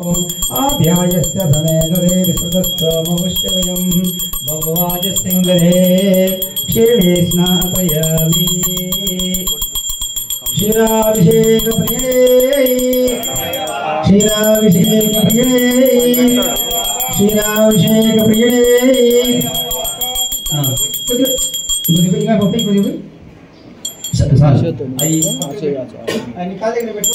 आभ्यायस्य समेतदे विश्रुतस्तोमपुष्टवयं भगवाजस्तिङ्गदे शिरणे स्नापयामि क्षीराभिषेकप्रिये क्षीराभिषेकप्रिये क्षीराभिषेकप्रिये गुदिबुदिगा puppy गुदिबुदी आई निकाल के बैठो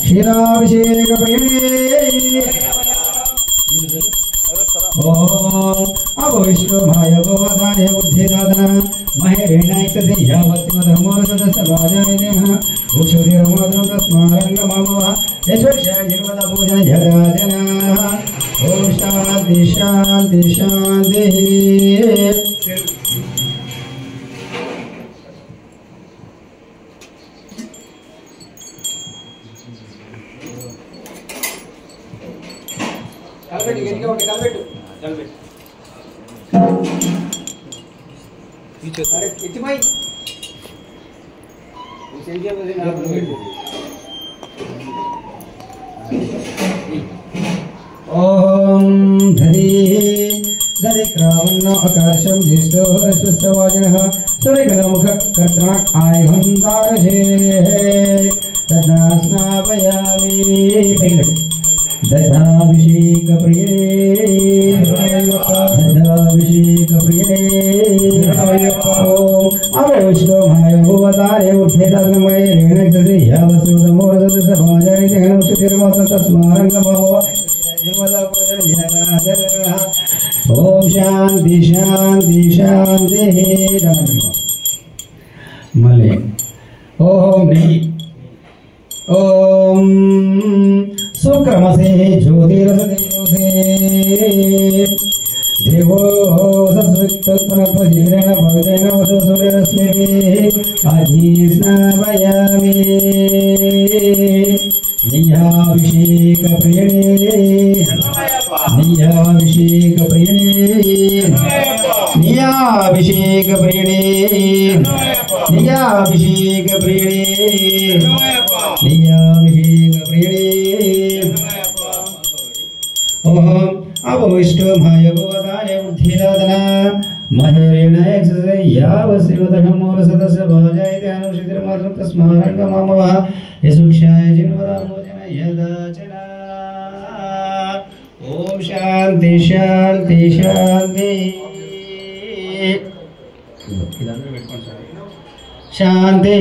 क्षीराभिषेक अब विष्णुभाय भवदाने बुद्धिदादना महेरेणायकते यावत्मधर्मोरसदसभाजायतेः उक्षुधिर्मोदनं तस्मारङ्गममः यशोषाय जिन्वदा पूजा जराजनाः ॐ शान्ति शान्ति शान्तिः ओम धरी दरिक्रावन्न आकाशं जिष्टो रश्वस्वाजनः सूर्यगणमुख कर्तनाक् आयहन्तारशे तदा स्नापयामि दधाभिषेकप्रिये दधाभिषेकप्रिये अवविष्णुभाय भुवतारे उद्धेतात्मये रेणक्षसे यावस्सुतमोरसदसभाजायते अनुष्ठितिर्मतं तस्मारङ्गमो ओम शांति शांति शांति मले ओम नहीं ओम सुक्रमसे ज्योतिरसदेवसे देवो सस्वित्तत्परपजीरेण भवतेन वसो सूर्यरश्मिभिः अधीस्नापयामि नियाभिषेकप्रिये नियाभिषेकप्रिये नियाभिषेकप्रिये नियाभिषेकप्रिये नियाभिषेकप्रिये ओम अवविष्णुभाय भवदाने बुद्धिदादना महेरेणायकसे यावस्सुतमोरसदस्य भाजायते अनुष्ठितिर्मतं तस्मारङ्गममः यशुक्षाय जिन्वदा भोजन यदाचना ओम शांति शांति शांति शांति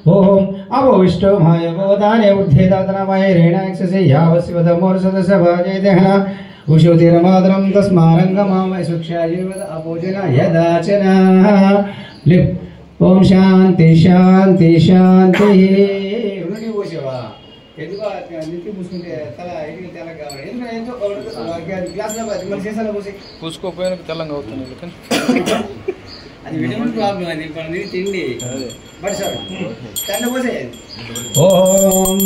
ओम अवविष्णुभाय भवदाने उद्धेतात्मये रेणायकसे यावस्सुतमोरसदस्य भाजायते उषोतिरमादरं तस्मारङ्गममः यशुक्षाय जिन्वदा भोजन यदाचना ओम शांति शांति शांति పూసుకోపోయిన తెలంగా అవుతుంది అది విటమిన్ ప్రాబ్లం అది పని తిండి బట్ సార్ తన్న పోసే ఓం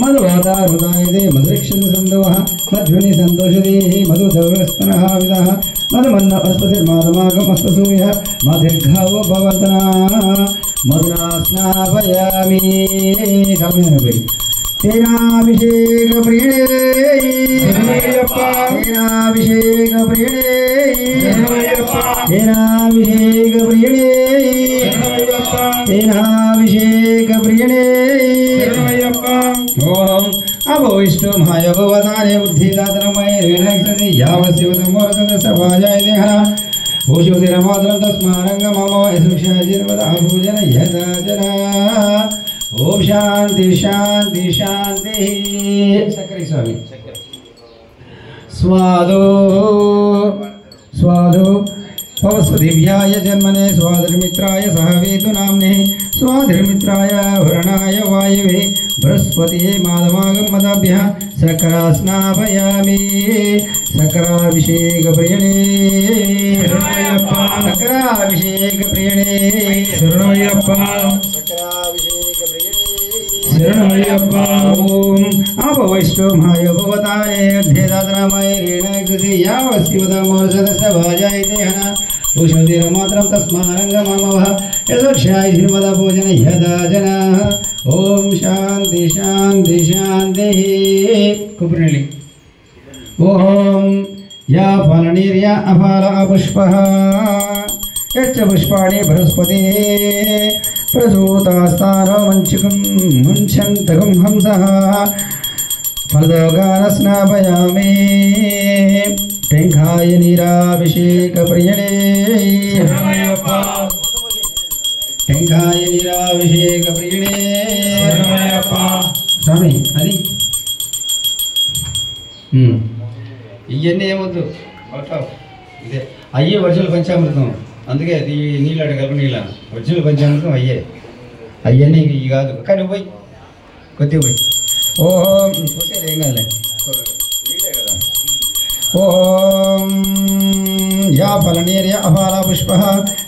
మధువాతారుదాయదే మధుక్షణ సందవః మధ్వని సంతోషదే మధుదౌరస్తనః విదః మధుమన్న వస్పతిర్మాదమాగమస్తసూయ మధుర్ఘావ భవంతనా మధునా స్నాపయామి కమేనబి तेनाभिषेकप्रिये तेनाभिषेकप्रिये तेनाभिषेकप्रिये तेनाभिषेकप्रिये ओम अवविष्णुभाय भवदाने बुद्धिदात्मये रेणायकसे यावस्सुतमोरसदस्य भाजायते ओषोतिरमादरं तस्मारङ्गममः यशुक्षाय जिन्वदा भोजन यदाचना ओम शांति शांति शांति सकरी स्वामी स्वादो स्वादो पवस्वदिव्याय जन्मने स्वाधर्मित्राय सहवेतु नाम्ने स्वाधर्मित्राय वरणाय वायवे बृहस्पति माधवागमदाभ्यः सकरा स्नापयामि सकराभिषेकप्रियणे सकराभिषेकप्रियणे शरणोयप्पा शरणोयप्पा ओम अपवैष्णवाय भवतारे अध्येतात्मये रेणायकसे यावस्सुतमोरसदस्य भाजायते उष्णुतिरमात्रं तस्मारङ्गममवः यशोक्षाय श्रीमदा पूजन यदा जनाः ओम शांति शांति शांति कुप्रिणि ओम या फलनिर्या अफल अपुष्पः यच्च पुष्पाणि बृहस्पति प्रसूतास्तारो मंचिकं मुञ्चन्तकं हंसः फलदगानस्नापयामि टेङ्घाय नीराभिषेकप्रियणे टेङ्घाय नीराभिषेकप्रियणे स्वामी అది ఇవన్నీ ఏమొద్దు ఇదే అయ్యే వర్జుల పంచామృతం అందుకే అది నీళ్ళు అడగలపు నీళ్ళ వర్జుల పంచామృతం అయ్యే అవన్నీ ఇవి కాదు కానీ పోయి కొద్దిగా పోయి ఓం పోసేది ఏం కాదులే నీళ్ళే కదా ఓం या फलनिर्या अफाला पुष्पः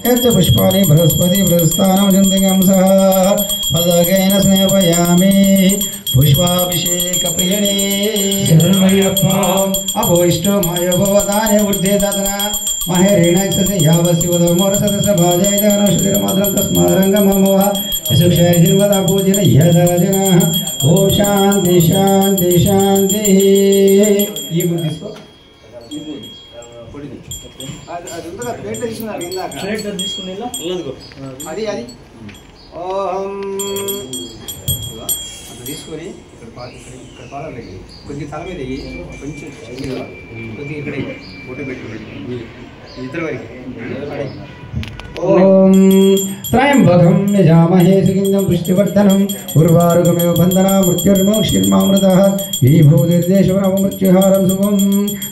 यच्च पुष्पाणि बृहस्पति बृहस्तानं जन्तगंसः फलगेन स्नेहयामि पुष्पाभिषेकप्रियणे अभोष्टो मयोभवताने ऊर्ध्वे ददना महेरेणक्षसे यावस्योदमोरसदसभाजयतनोषधिर्मात्रं तस्मारङ्गममवः यशुक्षय निर्वदा पूजन यदा जनाः ॐ शान्ति शान्ति शान्तिः ये बुद्धिस्को అది ఉందా ప్లేట్ తీసుకున్నారు ఇందాక ప్లేట్ తీసుకునేలా అది అది ఓం అది తీసుకొని ఇక్కడ పాదాలు కొద్ది తల మీద కొంచెం కొద్ది ఇక్కడ ఫోటో పెట్టుకోండి ఇద్దరు వరకు ఓం త్రయంబకం యజామహే సుగంధం పుష్టివర్ధనం ఉర్వారుకమివ బంధనా మృత్యుర్మోక్షిర్మామృతః విభూతిర్దేశవరం మృత్యుహారం శుభం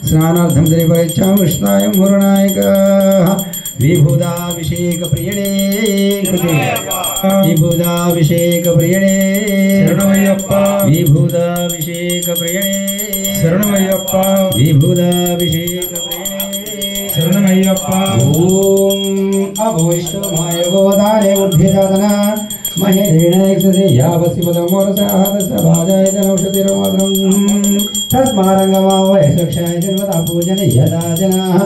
స్నానార్థం త్రిపరిచ్ఛాం కృష్ణాయం మురణాయకః విభూదాభిషేకప్రియణే విభూదాభిషేకప్రియణే శరణమయ్యప్ప విభూదాభిషేకప్రియణే శరణమయ్యప్ప విభూదాభిషేకప్రియణే శరణమయ్యప్ప ఓం अभोष्टमाय गोदारे उद्भिदादना महेरेणक्षसे यावस्योदमोरसहदसभाजय जनौषधिर्मात्रं तस्मारङ्गमावय यशोक्षाय जन्मदा पूजन यदा जनाः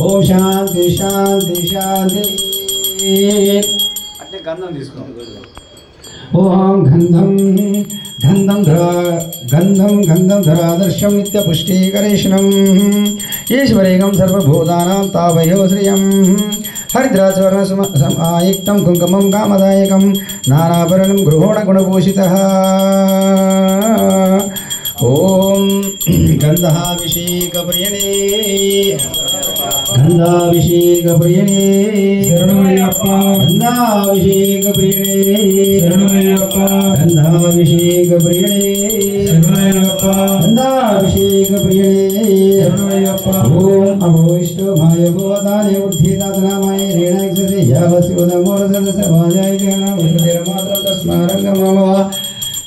ॐ शान्ति शान्ति शान्ति अट्ले गन्धं తీసుకో ओम गंधम धरादर्शम नित्य पुष्टिकरेशनम ईश्वरेकं सर्वभूतानां तावयो श्रियं हरिद्रास्वर्ण समायुक्तं कुङ्कुमं कामदायकं नानाभरणं गृहोणगुणभूषितः ओम गंधाभिषेकप्रियणे गंधाभिषेकप्रियणे शरणमయ్యప్ప गंधाभिषेकप्रियणे शरणमయ్యప్ప गंधाभिषेकप्रियणे शरणमయ్యప్ప गंधाभिषेकप्रियणे शरणमయ్యప్ప ओम अभोष्टमाय गोदाने उद्धिदातनामय रेणक्षसे यावस्योदमोरसदसभाजय जनौषधिर्मात्रं तस्मारङ्गममवः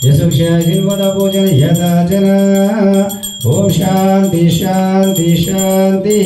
यशोक्षाय जिन्वदा पूजन यदा जना ओम शांति शांति शांति